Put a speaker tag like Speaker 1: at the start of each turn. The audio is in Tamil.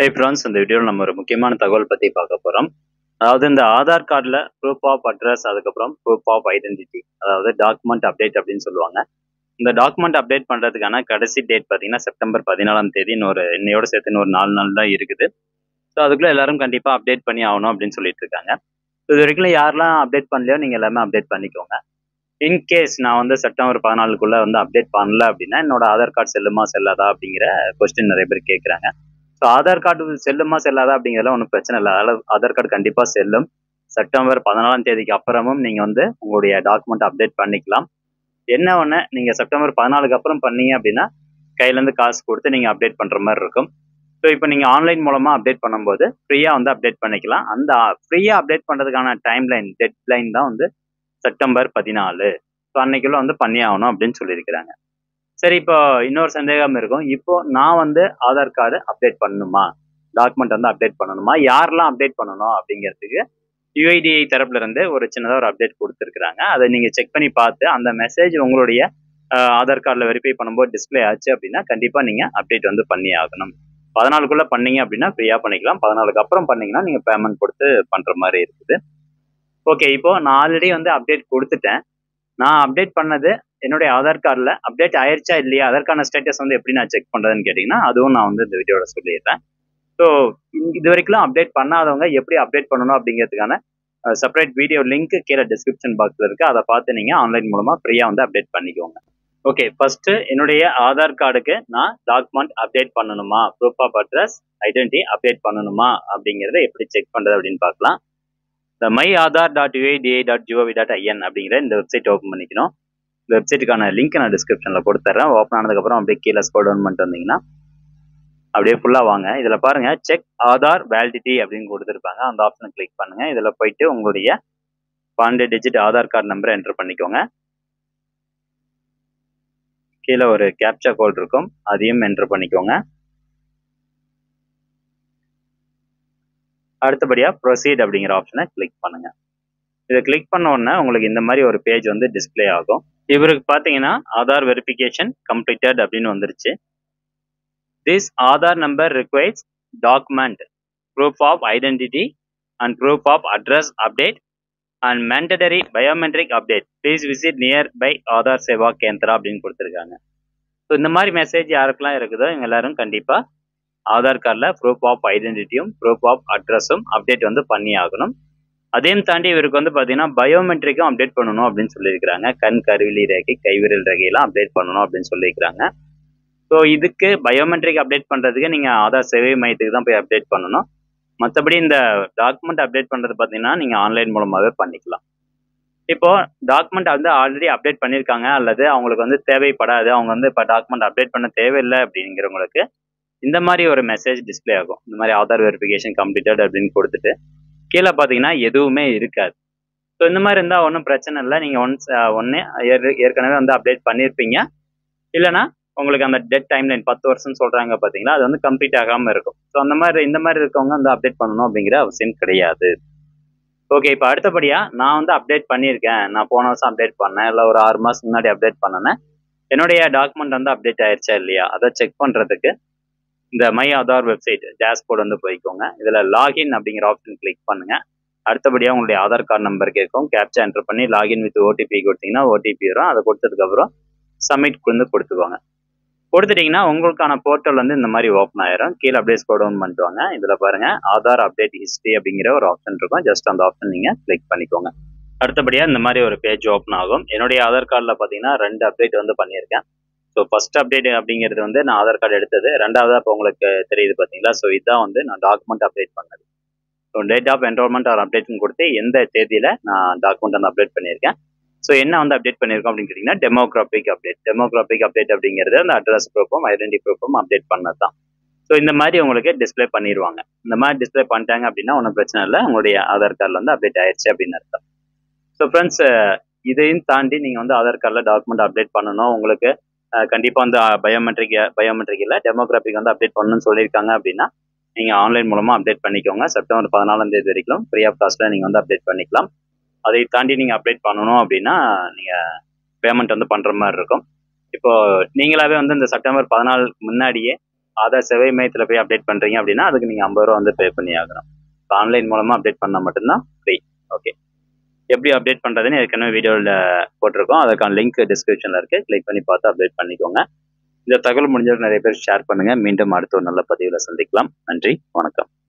Speaker 1: ஹே ஃப்ரெண்ட்ஸ், இந்த வீடியோவில் நம்ம ஒரு முக்கியமான தகவல் பற்றி பார்க்க போகிறோம். அதாவது இந்த ஆதார் கார்டில் ப்ரூஃப் ஆஃப் அட்ரஸ், அதுக்கப்புறம் ப்ரூஃப் ஆஃப் ஐடென்டிட்டி, அதாவது டாக்குமெண்ட் அப்டேட் அப்படின்னு சொல்லுவாங்க. இந்த டாக்குமெண்ட் அப்டேட் பண்ணுறதுக்கான கடைசி டேட் பார்த்தீங்கன்னா செப்டம்பர் 14ஆம் தேதி. இன்னையோட சேர்த்து இன்னொரு 4 நாள் தான் இருக்குது. ஸோ அதுக்குள்ளே எல்லாரும் கண்டிப்பாக அப்டேட் பண்ணி ஆகணும் அப்படின்னு சொல்லிட்டு இருக்காங்க. ஸோ இது வரைக்கும் யாரெல்லாம் அப்டேட் பண்ணலையோ நீங்கள் எல்லாமே அப்டேட் பண்ணிக்கோங்க. இன்கேஸ் நான் வந்து செப்டம்பர் 14க்குள்ளே வந்து அப்டேட் பண்ணல அப்படின்னா என்னோட ஆதார் கார்டு செல்லுமா செல்லாதா அப்படிங்கிற கொஸ்டின் நிறைய பேர் கேட்குறாங்க. ஸோ ஆதார் கார்டு செல்லுமா செல்லாதா அப்படிங்கிறதுல ஒன்றும் பிரச்சனை இல்லை. அதில் ஆதார் கார்டு கண்டிப்பாக செல்லும். செப்டம்பர் 14ஆம் தேதிக்கு அப்புறமும் நீங்கள் வந்து உங்களுடைய டாக்குமெண்ட் அப்டேட் பண்ணிக்கலாம். என்ன ஒன்று, நீங்கள் செப்டம்பர் 14க்கு அப்புறம் பண்ணீங்க அப்படின்னா கையிலேருந்து காசு கொடுத்து நீங்கள் அப்டேட் பண்ணுற மாதிரி இருக்கும். ஸோ இப்போ நீங்கள் ஆன்லைன் மூலமாக அப்டேட் பண்ணும்போது ஃப்ரீயாக வந்து அப்டேட் பண்ணிக்கலாம். அந்த ஃப்ரீயாக அப்டேட் பண்ணுறதுக்கான டெட்லைன் தான் வந்து செப்டம்பர் 14. ஸோ அன்னைக்குள்ள வந்து பண்ணி ஆகணும் அப்படின்னு சொல்லியிருக்கிறாங்க. சரி, இப்போ இன்னொரு சந்தேகம் இருக்கும். இப்போ நான் வந்து ஆதார் கார்டு அப்டேட் பண்ணணுமா, டாக்குமெண்ட் வந்து அப்டேட் பண்ணணுமா, யாரெல்லாம் அப்டேட் பண்ணணும் அப்படிங்கிறதுக்கு யுஐடிஐ தரப்புல இருந்து ஒரு சின்னதாக ஒரு அப்டேட் கொடுத்துருக்குறாங்க. அதை நீங்கள் செக் பண்ணி பார்த்து அந்த மெசேஜ் உங்களுடைய ஆதார் கார்டில் வெரிஃபை பண்ணும்போது டிஸ்பிளே ஆச்சு அப்படின்னா கண்டிப்பாக நீங்கள் அப்டேட் வந்து பண்ணி ஆகணும். 14க்குள்ளே பண்ணீங்க அப்படின்னா ஃப்ரீயாக பண்ணிக்கலாம். 14க்கு அப்புறம் பண்ணீங்கன்னா நீங்கள் பேமெண்ட் கொடுத்து பண்ணுற மாதிரி இருக்குது. ஓகே, இப்போ நான் ஆல்ரெடி வந்து அப்டேட் கொடுத்துட்டேன். நான் அப்டேட் பண்ணது என்னுடைய ஆதார் கார்டில் அப்டேட் ஆயிடுச்சா இல்லையா, அதற்கான ஸ்டேட்டஸ் வந்து எப்படி நான் செக் பண்ணுறதுன்னு கேட்டிங்கன்னா அதுவும் நான் வந்து இந்த வீடியோவில் சொல்லிடுறேன். ஸோ இது வரைக்கும் அப்டேட் பண்ணாதவங்க எப்படி அப்டேட் பண்ணணும் அப்படிங்கிறதுக்கான செப்பரேட் வீடியோ லிங்க் கீழே டிஸ்கிரிப்ஷன் பாக்ஸில் இருக்குது. அதை பார்த்து நீங்கள் ஆன்லைன் மூலமாக ஃப்ரீயாக வந்து அப்டேட் பண்ணிக்கோங்க. ஓகே, ஃபர்ஸ்ட்டு என்னுடைய ஆதார் கார்டுக்கு நான் டாக்குமெண்ட் அப்டேட் பண்ணணுமா, proof of address, identity update பண்ணணுமா அப்படிங்கிறத எப்படி செக் பண்ணுறது அப்படின்னு பார்க்கலாம். இந்த myAadhar.uidi.gov.in அப்படிங்கிற இந்த வெப்சைட் ஓப்பன் பண்ணிக்கணும். இந்த வெப்சைட்டுக்கான லிங்க் நான் டிஸ்கிரிப்ஷனில் கொடுத்துட்றேன். ஓப்பன் ஆனதுக்கப்புறம் அப்படியே கீழே ஸ்க்ரோல் டவுன் பண்ணிட்டு வந்தீங்கன்னா அப்படியே ஃபுல்லாக வாங்க. இதில் பாருங்கள், செக் ஆதார் வேலிடிட்டி அப்படின்னு கொடுத்துருப்பாங்க. அந்த ஆப்ஷனை கிளிக் பண்ணுங்கள். இதில் போயிட்டு உங்களுடைய 12 டிஜிட் ஆதார் கார்டு நம்பரை என்டர் பண்ணிக்கோங்க. கீழே ஒரு கேப்சா கோட் இருக்கும், அதையும் என்டர் பண்ணிக்கோங்க. அடுத்தபடியாக ப்ரொசீட் அப்படிங்கிற ஆப்ஷனை கிளிக் பண்ணுங்க. இதை கிளிக் பண்ண உடனே உங்களுக்கு இந்த மாதிரி ஒரு பேஜ் வந்து டிஸ்பிளே ஆகும். இவருக்கு பார்த்தீங்கன்னா ஆதார் வெரிஃபிகேஷன் கம்ப்ளீட்டட் அப்படின்னு வந்துருச்சு. This Aadhaar number requires document, proof of identity and proof of address update and mandatory biometric update. Please visit nearby Aadhaar Seva Kendra அப்படின்னு கொடுத்துருக்காங்க. ஸோ இந்த மாதிரி மெசேஜ் யாருக்கெல்லாம் இருக்குதோ இவங்க எல்லாரும் கண்டிப்பாக ஆதார் கார்டில் ப்ரூஃப் ஆஃப் ஐடென்டிட்டியும் ப்ரூஃப் ஆஃப் அட்ரஸும் அப்டேட் வந்து பண்ணி ஆகணும். அதையும் தாண்டி இவருக்கு வந்து பார்த்தீங்கன்னா பயோமெட்ரிக்கும் அப்டேட் பண்ணணும் அப்படின்னு சொல்லியிருக்கிறாங்க. கண் கருவிழி ரேகை, கைவிரல் ரேகையெல்லாம் அப்டேட் பண்ணணும் அப்படின்னு சொல்லியிருக்கிறாங்க. ஸோ இதுக்கு பயோமெட்ரிக் அப்டேட் பண்ணுறதுக்கு நீங்கள் ஆதார் சேவை மையத்துக்கு தான் போய் அப்டேட் பண்ணணும். மற்றபடி இந்த டாக்குமெண்ட் அப்டேட் பண்ணுறது பார்த்தீங்கன்னா நீங்கள் ஆன்லைன் மூலமாகவே பண்ணிக்கலாம். இப்போது டாக்குமெண்ட் வந்து ஆல்ரெடி அப்டேட் பண்ணியிருக்காங்க அல்லது அவங்களுக்கு வந்து தேவைப்படாது, அவங்க வந்து இப்போ டாக்குமெண்ட் அப்டேட் பண்ண தேவையில்லை அப்படிங்கிறவங்களுக்கு இந்த மாதிரி ஒரு மெசேஜ் டிஸ்பிளே ஆகும். இந்த மாதிரி ஆதார் வெரிஃபிகேஷன் கம்ப்ளீட்டட் அப்படின்னு கொடுத்துட்டு கீழே பார்த்தீங்கன்னா எதுவுமே இருக்காது. ஸோ இந்த மாதிரி இருந்தால் ஒன்றும் பிரச்சனை இல்லை. நீங்கள் ஒன்று ஏற்கனவே வந்து அப்டேட் பண்ணியிருப்பீங்க, இல்லைனா உங்களுக்கு அந்த டெட் டைம்லைன் 10 வருஷம் சொல்கிறாங்க பார்த்தீங்களா, அது வந்து கம்ப்ளீட் ஆகாமல் இருக்கும். ஸோ இந்த மாதிரி இருக்கவங்க வந்து அப்டேட் பண்ணணும் அப்படிங்கிற அவசியம் கிடையாது. ஓகே, இப்போ அடுத்தபடியாக நான் வந்து அப்டேட் பண்ணியிருக்கேன், நான் போன வருஷம் அப்டேட் பண்ணேன், இல்லை ஒரு 6 மாதம் முன்னாடி அப்டேட் பண்ணேன், என்னுடைய டாக்குமெண்ட் வந்து அப்டேட் ஆயிடுச்சா இல்லையா அதை செக் பண்ணுறதுக்கு இந்த மை ஆதார் வெப்சைட் டேஷ்போர்ட் வந்து போய்க்கோங்க. இதில் லாகின் அப்படிங்கிற ஆப்ஷன் கிளிக் பண்ணுங்கள். அடுத்தபடியாக உங்களுடைய ஆதார் கார்டு நம்பர் கேட்கும், கேப்சா என்டர் பண்ணி லாகின் வித் ஓடிபி கொடுத்தீங்கன்னா ஓடிபி வரும். அதை கொடுத்ததுக்கப்புறம் சப்மிட் வந்து கொடுத்துருவாங்க. கொடுத்துட்டிங்கன்னா உங்களுக்கான போர்ட்டல் வந்து இந்த மாதிரி ஓப்பன் ஆயிரும். கீழே அப்படியே ஸ்க்ரோல் டவுன் பண்ணிட்டு வாங்க. இதில் பாருங்கள் ஆதார் அப்டேட் ஹிஸ்ட்ரி அப்படிங்கிற ஒரு ஆப்ஷன் இருக்கும். ஜஸ்ட் அந்த ஆப்ஷன் நீங்கள் கிளிக் பண்ணிக்கோங்க. அடுத்தபடியாக இந்த மாதிரி ஒரு பேஜ் ஓப்பன் ஆகும். என்னுடைய ஆதார் கார்டில் பார்த்தீங்கன்னா 2 அப்டேட் வந்து பண்ணியிருக்கேன். ஸோ ஃபர்ஸ்ட் அப்டேட் அப்படிங்கிறது வந்து நான் ஆதார் கார்டு எடுத்தது. ரெண்டாவதாக இப்போ உங்களுக்கு தெரியுது பார்த்தீங்களா, ஸோ இதுதான் வந்து நான் டாக்குமெண்ட் அப்டேட் பண்ணது. So date of enrolment or அப்டேட்னு கொடுத்து எந்த தேதியில் நான் டாக்குமெண்ட் வந்து அப்டேட் பண்ணியிருக்கேன். ஸோ என்ன வந்து அப்டேட் பண்ணியிருக்கோம் அப்படின்னு கேட்டிங்கன்னா டெமோகிராஃபிக் அப்டேட் அப்படிங்கிறது அந்த அட்ரஸ் ப்ரூஃபும் ஐடென்டி ப்ரூஃபும் அப்டேட் பண்ணது தான். ஸோ இந்த மாதிரி உங்களுக்கு டிஸ்பிளே பண்ணிடுவாங்க. இந்த மாதிரி டிஸ்பிளே பண்ணிட்டாங்க அப்படின்னா ஒன்றும் பிரச்சனை இல்லை, உங்களுடைய ஆதார் கார்டில் வந்து அப்டேட் ஆயிடுச்சு அப்படின்னு அர்த்தம். ஸோ ஃப்ரெண்ட்ஸ், இதையும் தாண்டி நீங்கள் வந்து ஆதார் கார்டில் டாக்குமெண்ட் அப்டேட் பண்ணணும், உங்களுக்கு கண்டிப்பாக வந்து பயோமெட்ரிக் இல்லை டெமோகிராஃபிக் வந்து அப்டேட் பண்ணணும்னு சொல்லியிருக்காங்க அப்படின்னா நீங்கள் ஆன்லைன் மூலமாக அப்டேட் பண்ணிக்கோங்க. செப்டம்பர் 14ஆம் தேதி வரைக்கும் ஃப்ரீ ஆஃப் காஸ்ட்டில் நீங்கள் வந்து அப்டேட் பண்ணிக்கலாம். அதை தாண்டி நீங்கள் அப்டேட் பண்ணணும் அப்படின்னா நீங்கள் பேமெண்ட் வந்து பண்ணுற மாதிரி இருக்கும். இப்போது நீங்களாவே வந்து இந்த செப்டம்பர் 14 முன்னாடியே ஆதார் சேவை மையத்தில் போய் அப்டேட் பண்ணுறீங்க அப்படின்னா அதுக்கு நீங்கள் 50 ரூபா வந்து பே பண்ணி ஆகணும். ஆன்லைன் மூலமாக அப்டேட் பண்ணால் மட்டும்தான் ஃப்ரீ. ஓகே, எப்படி அப்டேட் பண்ணுறதுன்னு ஏற்கனவே வீடியோவில் போட்டிருக்கோம். அதுக்கான லிங்க் டிஸ்கிரிப்ஷனில் இருக்குது. கிளிக் பண்ணி பார்த்து அப்டேட் பண்ணிக்கோங்க. இந்த தகவல் முடிஞ்சவங்க நிறைய பேர் ஷேர் பண்ணுங்கள். மீண்டும் அடுத்த ஒரு நல்ல பதிவில் சந்திக்கலாம். நன்றி, வணக்கம்.